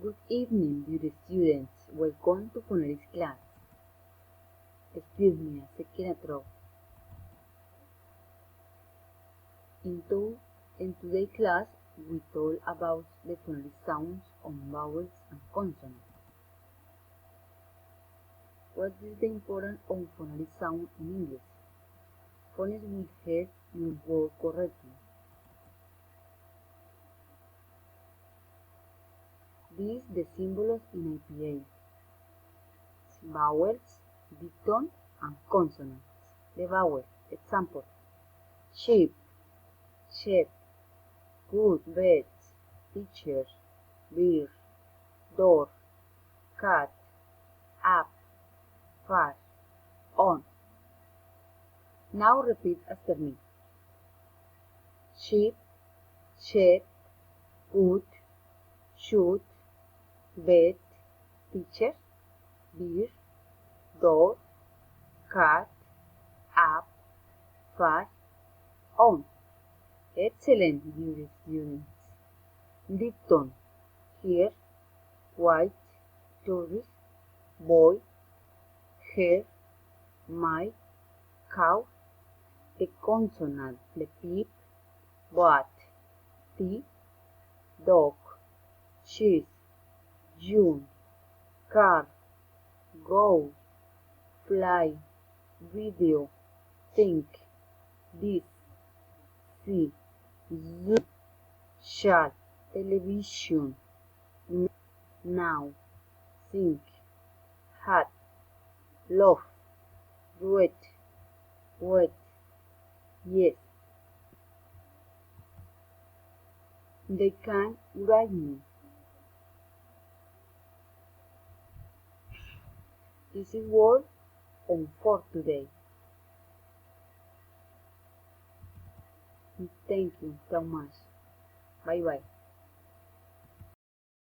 Good evening, dear students. Welcome to Phonetics class. Excuse me, a second ago. In today's class, we talk about the phonetic sounds on vowels and consonants. What is the importance of phonetic sound in English? Phonics will help you word correctly. These the symbols in IPA. Vowels, diphthong, and consonants. The vowels, example, sheep, shed, good, bed, teacher, beer, door, cat, up, far, on. Now repeat after me. Sheep, shed, good, shoot, bed, teacher, beer, door, cat, up, far, on. Excellent, dear students. Diphthong, here, white, tourist, boy, hair, my, cow. The consonant, the peep, what, tea, dog, cheese, June, car, go, fly, video, think, this, see, zoo, shall, television, now, think, hat, love, wet, wet, yes. They can write me. This is all for today. Thank you so much. Bye bye.